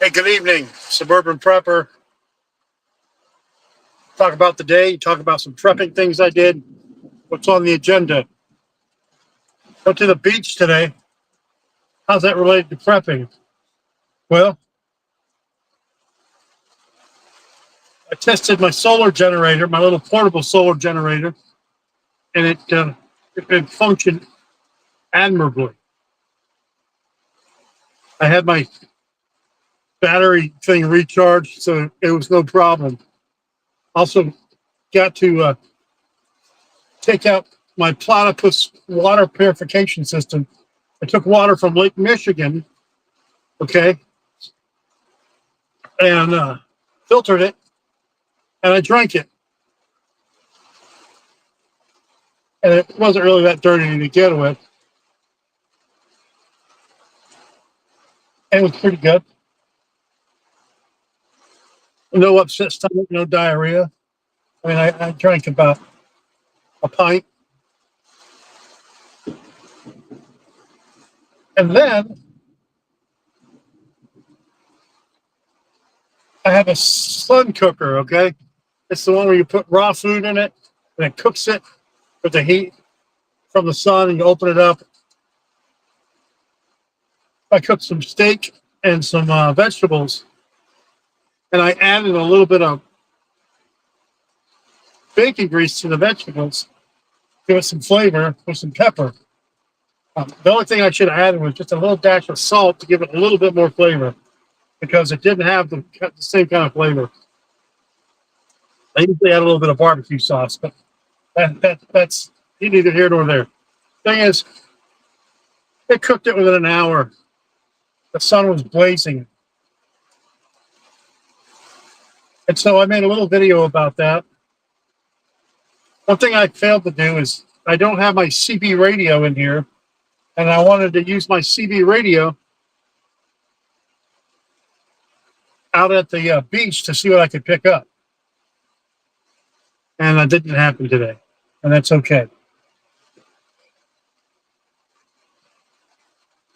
Hey, good evening, Suburban Prepper. Talk about the day, talk about some prepping things I did. What's on the agenda? Went to the beach today. How's that related to prepping? Well, I tested my solar generator, my little portable solar generator, and it functioned admirably. I had my battery thing recharged, so it was no problem. Also got to take out my platypus water purification system. I took water from Lake Michigan, okay, and filtered it, and I drank it. And it wasn't really that dirty to begin with. And it was pretty good. No upset stomach, no diarrhea. I mean, I drank about a pint. And then I have a sun cooker, okay? It's the one where you put raw food in it and it cooks it with the heat from the sun, and you open it up. I cooked some steak and some vegetables, and I added a little bit of bacon grease to the vegetables, give it some flavor with some pepper. The only thing I should have added was just a little dash of salt to give it a little bit more flavor, because it didn't have the same kind of flavor. I usually add a little bit of barbecue sauce, but that's neither here nor there. Thing is, it cooked it within an hour. The sun was blazing. And so I made a little video about that. One thing I failed to do is I don't have my CB radio in here, and I wanted to use my CB radio out at the beach to see what I could pick up. And that didn't happen today, and that's okay.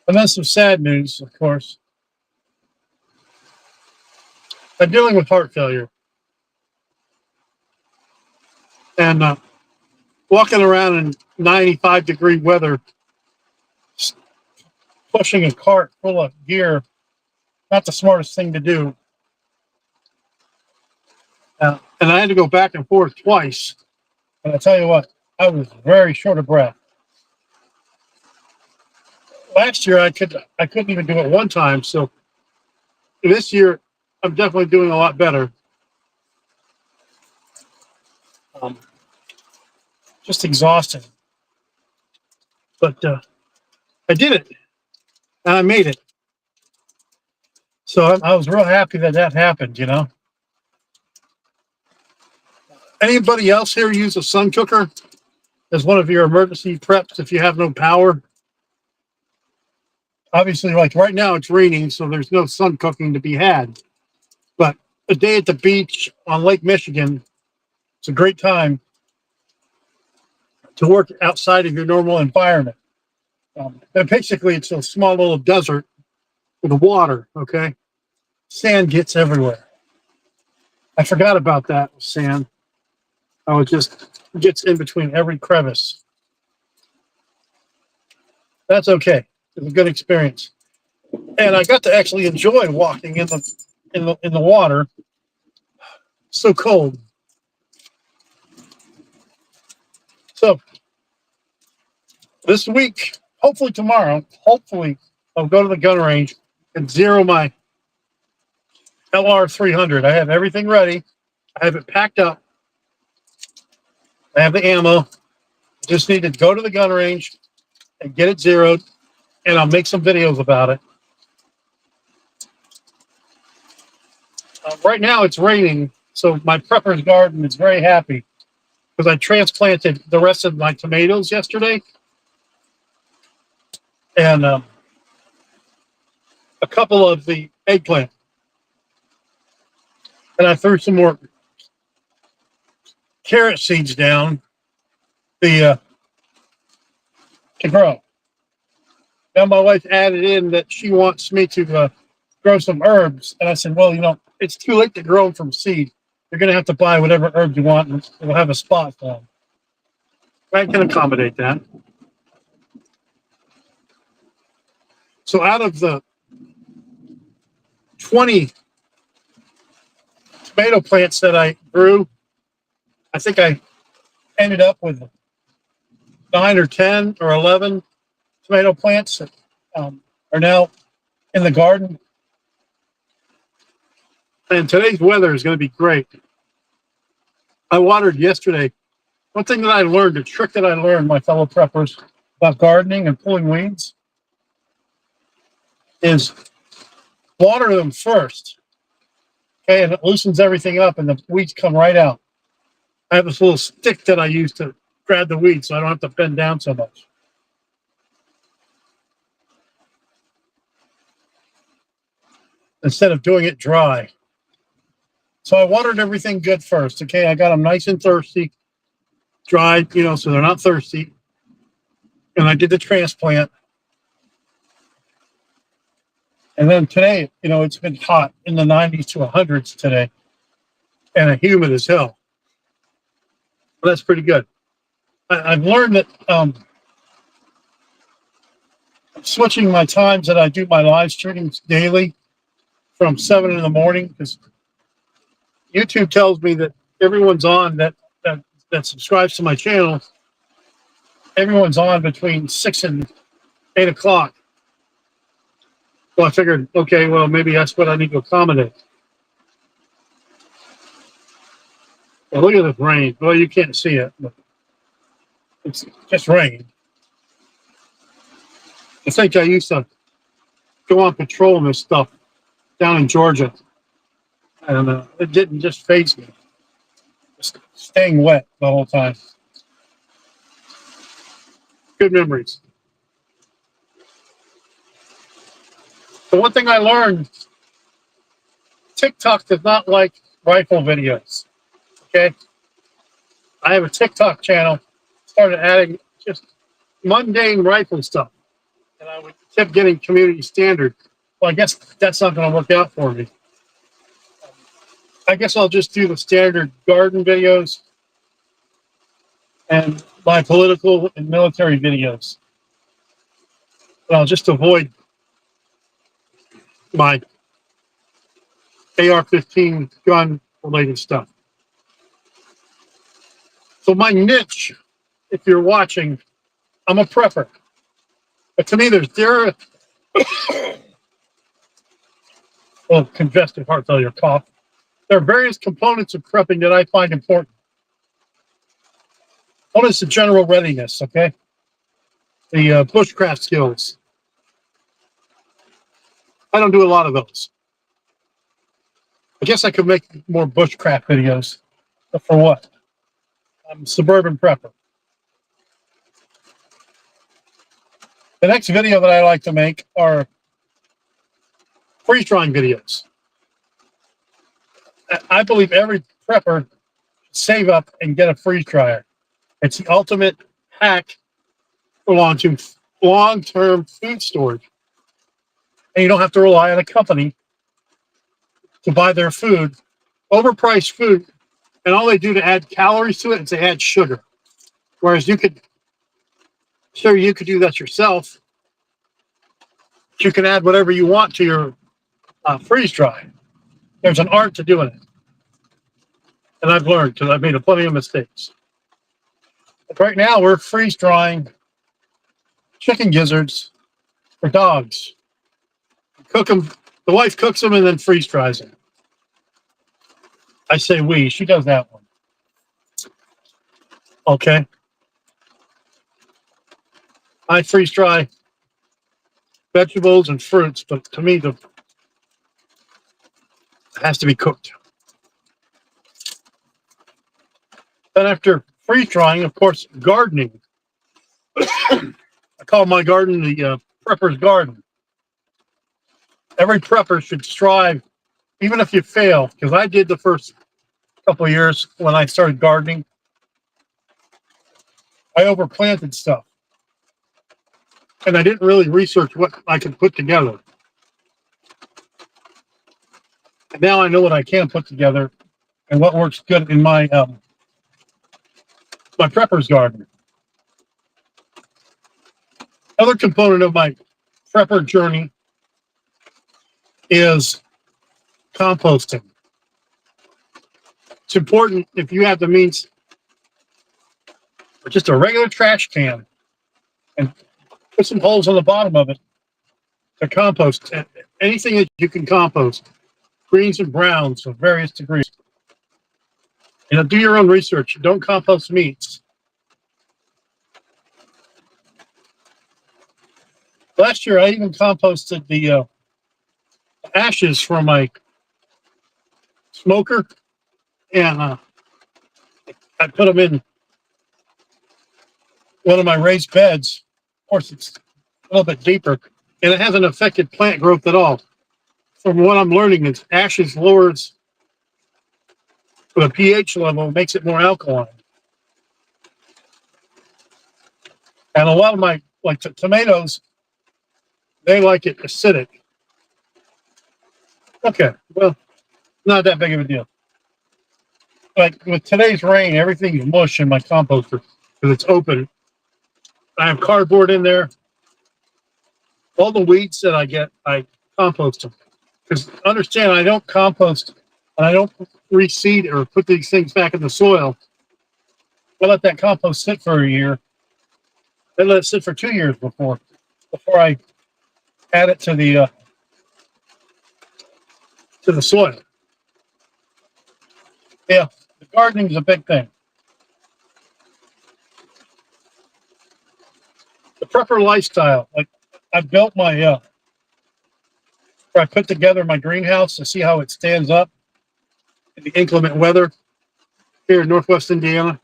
And then some sad news, of course. I'm dealing with heart failure. And walking around in 95-degree weather, pushing a cart full of gear, not the smartest thing to do. And I had to go back and forth twice. And I tell you what, I was very short of breath. Last year, I couldn't even do it one time. So this year, I'm definitely doing a lot better. Just exhausted. But I did it. And I made it. So I was real happy that happened, you know. Anybody else here use a sun cooker as one of your emergency preps if you have no power? Obviously, like right now, it's raining, so there's no sun cooking to be had. But a day at the beach on Lake Michigan, it's a great time to work outside of your normal environment. And basically, it's a small little desert with water, okay? Sand gets everywhere. I forgot about that sand. Oh, it just gets in between every crevice. That's okay. It's a good experience. And I got to actually enjoy walking in the water. So cold. So this week, hopefully tomorrow, I'll go to the gun range and zero my LR300. I have everything ready. I have it packed up. I have the ammo. Just need to go to the gun range and get it zeroed, and I'll make some videos about it. Right now it's raining, so my prepper's garden is very happy because I transplanted the rest of my tomatoes yesterday, and a couple of the eggplant. And I threw some more carrot seeds down to grow. Now my wife added in that she wants me to grow some herbs. And I said, well, you know, it's too late to grow them from seed. You're going to have to buy whatever herbs you want, and we'll have a spot for them. I can accommodate that. So out of the 20 tomato plants that I grew, I think I ended up with 9 or 10 or 11 tomato plants that are now in the garden. And today's weather is going to be great. I watered yesterday. One thing that I learned, a trick that I learned, my fellow preppers, about gardening and pulling weeds is water them first. Okay, and it loosens everything up and the weeds come right out. I have this little stick that I use to grab the weeds so I don't have to bend down so much. Instead of doing it dry. So I watered everything good first. Okay, I got them nice and thirsty, dried, you know, so they're not thirsty. And I did the transplant. And then today, you know, it's been hot in the 90s to 100s today and humid as hell. But that's pretty good. I've learned that I'm switching my times that I do my live streamings daily from 7 in the morning, because YouTube tells me that everyone's on that subscribes to my channel. Everyone's on between 6 and 8 o'clock. Well, I figured, okay, well, maybe that's what I need to accommodate. Well, look at this rain. Well, you can't see it, but it's just rain. I think I used to go on patrol and this stuff down in Georgia, and it didn't just faze me. Just staying wet the whole time. Good memories. So one thing I learned, TikTok does not like rifle videos. Okay? I have a TikTok channel, started adding just mundane rifle stuff. And I kept getting community standard. Well, I guess that's not going to work out for me. I guess I'll just do the standard garden videos and my political and military videos. But I'll just avoid my AR-15 gun related stuff. So my niche, if you're watching, I'm a prepper. But to me, there well, congestive heart failure, cough. There are various components of prepping that I find important. One is the general readiness, okay? The bushcraft skills. I don't do a lot of those. I guess I could make more bushcraft videos, but for what? I'm Suburban Prepper. The next video that I like to make are freeze-drying videos. I believe every prepper should save up and get a freeze dryer. It's the ultimate hack for long-term food storage. And you don't have to rely on a company to buy their food, overpriced food, and all they do to add calories to it is they add sugar. Whereas you could do that yourself. You can add whatever you want to your freeze dry. There's an art to doing it. And I've learned because I've made plenty of mistakes. But right now we're freeze drying chicken gizzards for dogs. Cook them. The wife cooks them and then freeze dries them. I say we. She does that one. Okay. I freeze dry vegetables and fruits, but to me, it has to be cooked. Then after freeze drying, of course, gardening. I call my garden the prepper's garden. Every prepper should strive, even if you fail, because I did the first couple of years when I started gardening. I overplanted stuff. And I didn't really research what I could put together. And now I know what I can put together and what works good in my my prepper's garden. Other component of my prepper journey is composting. It's important if you have the means, or just a regular trash can, and put some holes on the bottom of it to compost anything that you can compost, greens and browns of various degrees. Do your own research. Don't compost meats. Last year, I even composted the ashes from my smoker, and I put them in one of my raised beds. Of course, it's a little bit deeper, and it hasn't affected plant growth at all. From what I'm learning, it's ashes lowers the pH level, makes it more alkaline. And a lot of my, like tomatoes, they like it acidic. Okay, well, not that big of a deal. Like with today's rain, everything's mush in my composter because it's open. I have cardboard in there. All the weeds that I get, I compost them. Because understand, I don't compost and I don't reseed or put these things back in the soil. I let that compost sit for a year. I let it sit for 2 years before I add it to the soil. Yeah, the gardening is a big thing. The prepper lifestyle, like I built my where I put together my greenhouse to see how it stands up in the inclement weather here in Northwest Indiana.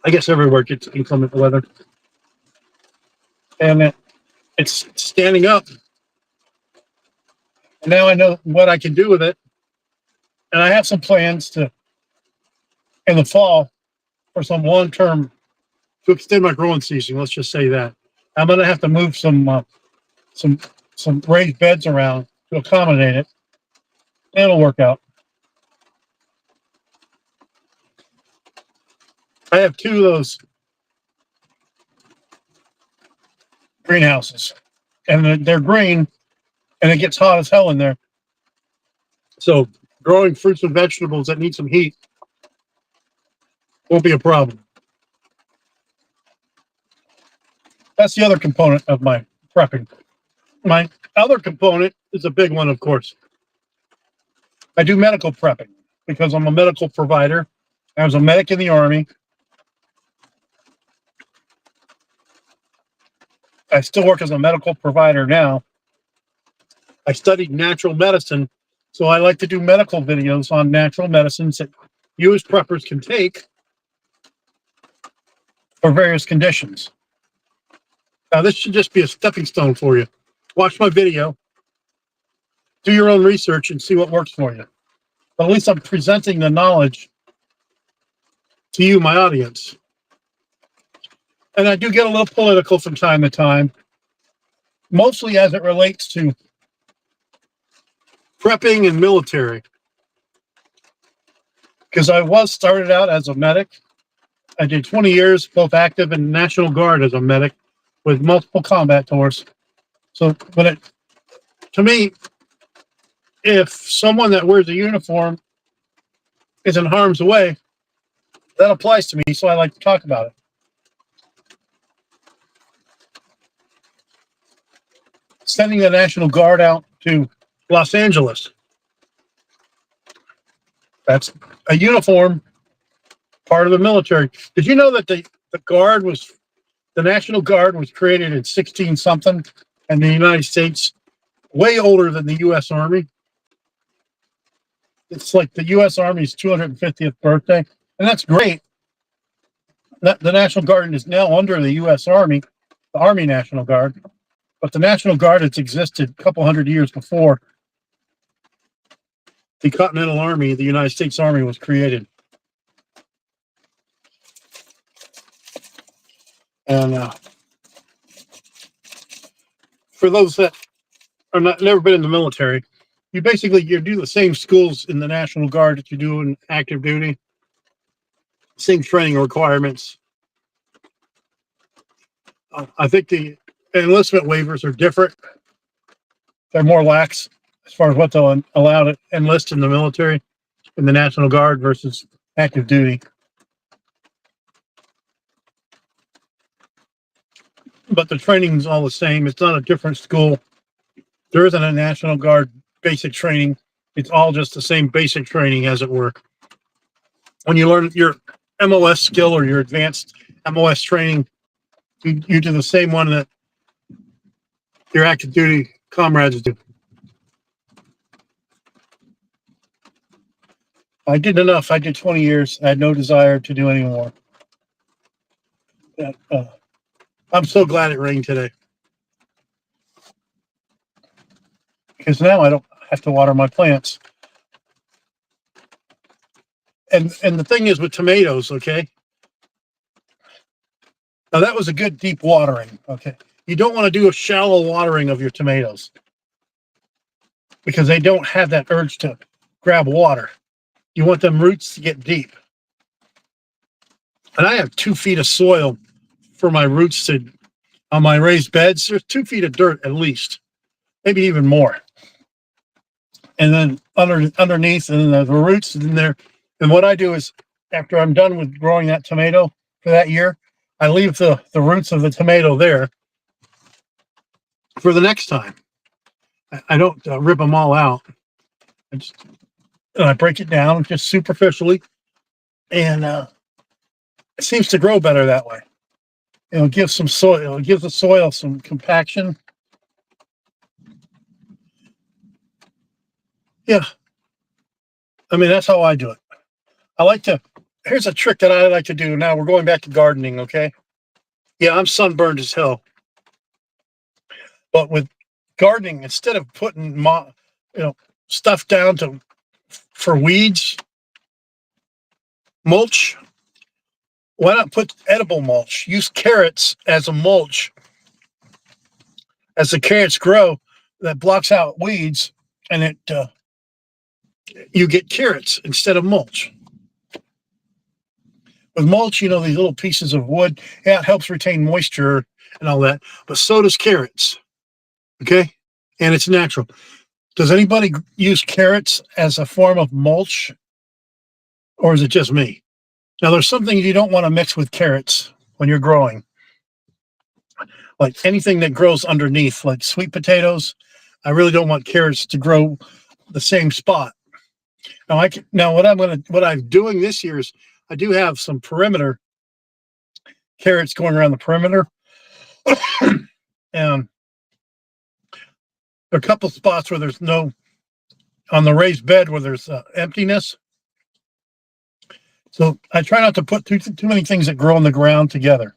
I guess everywhere gets inclement weather. And it's standing up. And now I know what I can do with it. And I have some plans to, in the fall, for some long-term, to extend my growing season. Let's just say that. I'm going to have to move some raised beds around to accommodate it. It'll work out. I have 2 of those greenhouses, and they're green, and it gets hot as hell in there. So growing fruits and vegetables that need some heat won't be a problem. That's the other component of my prepping. My other component is a big one, of course. I do medical prepping because I'm a medical provider. I was a medic in the Army. I still work as a medical provider now. I studied natural medicine, so I like to do medical videos on natural medicines that you as preppers can take for various conditions. Now, this should just be a stepping stone for you. Watch my video, do your own research, and see what works for you. But at least I'm presenting the knowledge to you, my audience. And I do get a little political from time to time, mostly as it relates to prepping and military. Because I was started out as a medic. I did 20 years, both active and National Guard as a medic with multiple combat tours. So, to me, if someone that wears a uniform is in harm's way, that applies to me, so I like to talk about it. Sending the National Guard out to Los Angeles. That's a uniform, part of the military. Did you know that the National Guard was created in 16 something, and the United States, way older than the U.S. Army? It's like the U.S. Army's 250th birthday, and that's great. The National Guard is now under the U.S. Army, the Army National Guard, but the National Guard has existed a couple hundred years before the Continental Army, the United States Army, was created. And for those that are never been in the military, you basically, you do the same schools in the National Guard that you do in active duty. Same training requirements. I think the enlistment waivers are different. They're more lax as far as what they'll allow to enlist in the military, in the National Guard versus active duty. But the training's all the same. It's not a different school. There isn't a National Guard basic training. It's all just the same basic training, as it were. When you learn your MOS skill or your advanced MOS training, you do the same one that your active duty comrades do. I did enough. I did 20 years. I had no desire to do any more. I'm so glad it rained today, because now I don't have to water my plants. And the thing is with tomatoes, okay? Now that was a good deep watering, okay? You don't want to do a shallow watering of your tomatoes because they don't have that urge to grab water. You want them roots to get deep. And I have 2 feet of soil for my roots to, on my raised beds. There's 2 feet of dirt at least, maybe even more. And then underneath, and the roots in there. And what I do is, after I'm done with growing that tomato for that year, I leave the roots of the tomato there for the next time. I don't rip them all out. I break it down just superficially, and it seems to grow better that way. It'll give some soil. It gives the soil some compaction. Yeah. I mean, that's how I do it. I like to, here's a trick that I like to do. Now we're going back to gardening, okay? Yeah, I'm sunburned as hell. But with gardening, instead of putting stuff down for weeds, mulch, why not put edible mulch? Use carrots as a mulch. As the carrots grow, that blocks out weeds, and you get carrots instead of mulch. With mulch, these little pieces of wood, yeah, it helps retain moisture and all that, but so does carrots, okay? And it's natural. Does anybody use carrots as a form of mulch, or is it just me? Now, there's something you don't want to mix with carrots when you're growing. Like anything that grows underneath, like sweet potatoes, I really don't want carrots to grow the same spot. Now what I'm doing this year is I do have some perimeter carrots going around the perimeter. And there are a couple spots where there's on the raised bed where there's emptiness. So I try not to put too many things that grow on the ground together.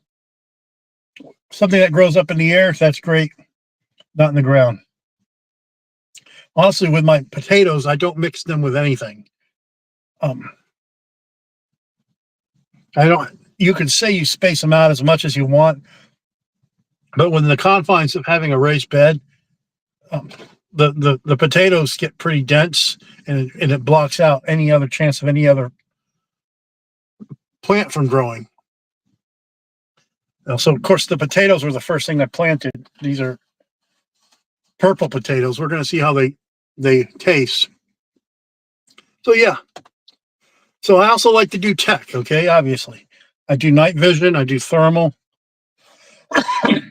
Something that grows up in the air, that's great. Not in the ground. Honestly, with my potatoes, I don't mix them with anything. You can say you space them out as much as you want, but within the confines of having a raised bed, the potatoes get pretty dense, and it blocks out any other chance of any other plant from growing. So, of course, the potatoes were the first thing I planted. These are purple potatoes. We're going to see how they taste. So, yeah. So I also like to do tech, okay? Obviously. I do night vision. I do thermal. I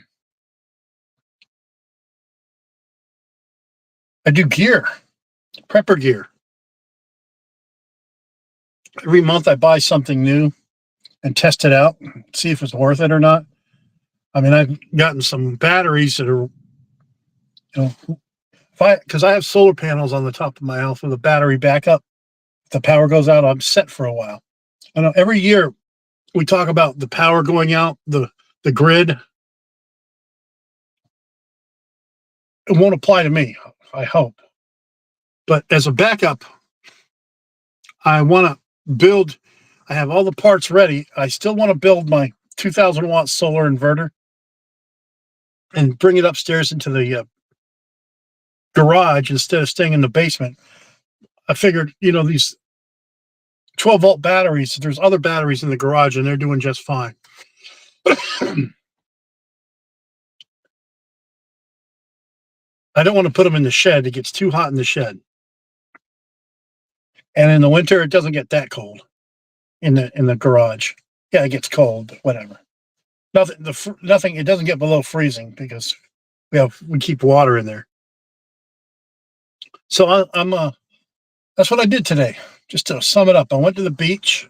do gear, prepper gear. Every month I buy something new and test it out, see if it's worth it or not. I mean, I've gotten some batteries that are, because I have solar panels on the top of my house with a battery backup. If the power goes out, I'm set for a while. I know every year we talk about the power going out, the grid. It won't apply to me, I hope. But as a backup, I want to build, I have all the parts ready. I still want to build my 2,000 watt solar inverter and bring it upstairs into the garage instead of staying in the basement. I figured, you know, these 12-volt batteries, there's other batteries in the garage and they're doing just fine. I don't want to put them in the shed. It gets too hot in the shed. And in the winter, it doesn't get that cold in the garage. Yeah, it gets cold, but whatever. Nothing. It doesn't get below freezing because we keep water in there. So that's what I did today. Just to sum it up, I went to the beach.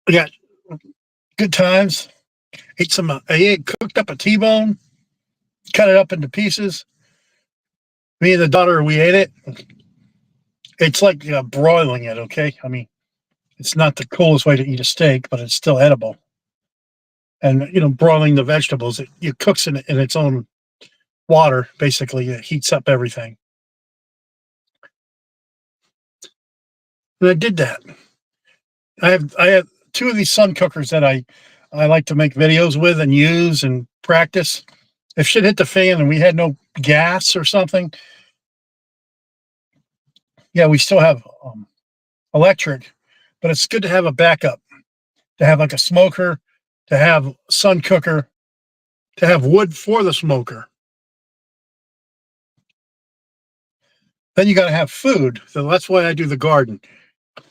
I got good times. I cooked up a T-bone, cut it up into pieces. Me and the daughter, we ate it. It's like broiling it, okay? I mean, it's not the coolest way to eat a steak, but it's still edible. And, you know, broiling the vegetables, it cooks in its own water, basically. It heats up everything. And I did that. I have two of these sun cookers that I like to make videos with and use and practice. If shit hit the fan and we had no gas or something, yeah, we still have electric, but it's good to have a backup, to have like a smoker, to have a sun cooker, to have wood for the smoker. Then you got to have food. So that's why I do the garden.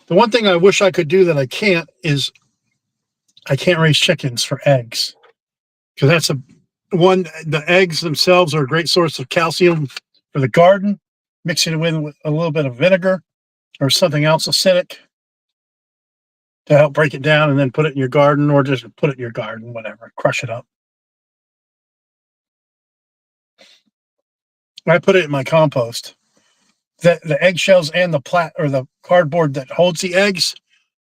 The one thing I wish I could do that I can't is I can't raise chickens for eggs, because that's the eggs themselves are a great source of calcium for the garden. Mixing it with a little bit of vinegar or something else acidic to help break it down, and then put it in your garden, or just put it in your garden, whatever, crush it up. I put it in my compost. The eggshells and the cardboard that holds the eggs,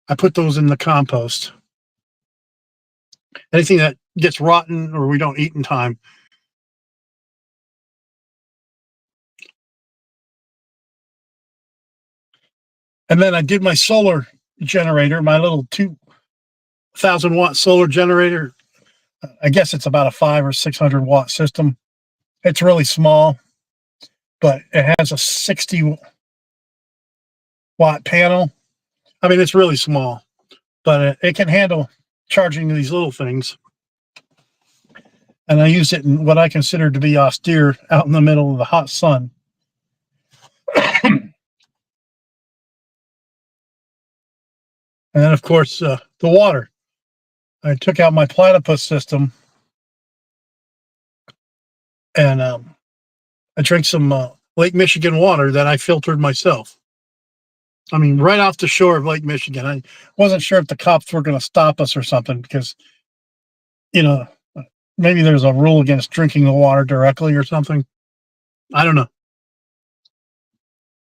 I put those in the compost. Anything that gets rotten or we don't eat in time. And then I did my solar generator, my little 2,000-watt solar generator. I guess it's about a 500 or 600-watt system. It's really small, but it has a 60-watt panel. I mean, it's really small, but it can handle charging these little things. And I use it in what I consider to be austere, out in the middle of the hot sun. And then, of course, the water. I took out my platypus system, and I drank some Lake Michigan water that I filtered myself. I mean, right off the shore of Lake Michigan. I wasn't sure if the cops were going to stop us or something, because, you know, maybe there's a rule against drinking the water directly or something. I don't know.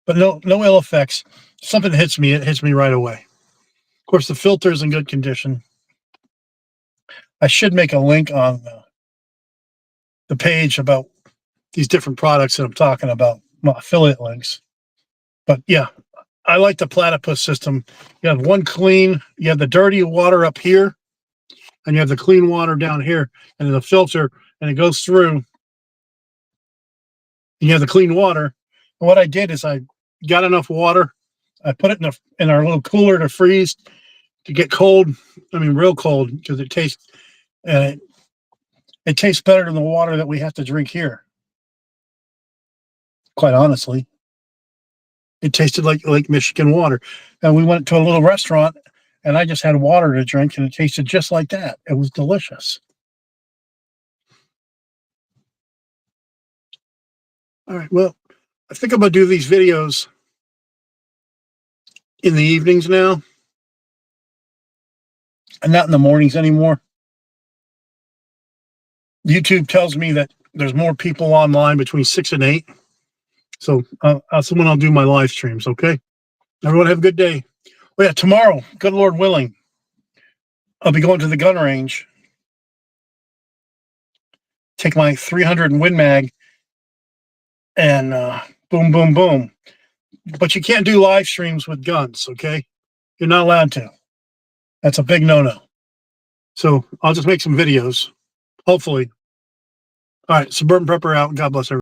But no ill effects. If something hits me, it hits me right away. Of course, the filter is in good condition. I should make a link on the page about these different products that I'm talking about, affiliate links. But yeah, I like the platypus system. You have one clean, you have the dirty water up here, and you have the clean water down here, and the filter, and it goes through. And you have the clean water. And what I did is I got enough water. I put it in our little cooler to freeze, to get cold. I mean, real cold, because it tastes better than the water that we have to drink here. Quite honestly, it tasted like Lake Michigan water. And we went to a little restaurant, and I just had water to drink, and it tasted just like that. It was delicious. All right, well, I think I'm going to do these videos in the evenings now, and not in the mornings anymore. YouTube tells me that there's more people online between 6 and 8. So that's when I'll do my live streams, okay? Everyone have a good day. Oh, yeah, tomorrow, good Lord willing, I'll be going to the gun range. Take my 300 Win Mag and boom, boom, boom. But you can't do live streams with guns, okay? You're not allowed to. That's a big no-no. So I'll just make some videos, hopefully. All right, Suburban Prepper out. God bless everyone.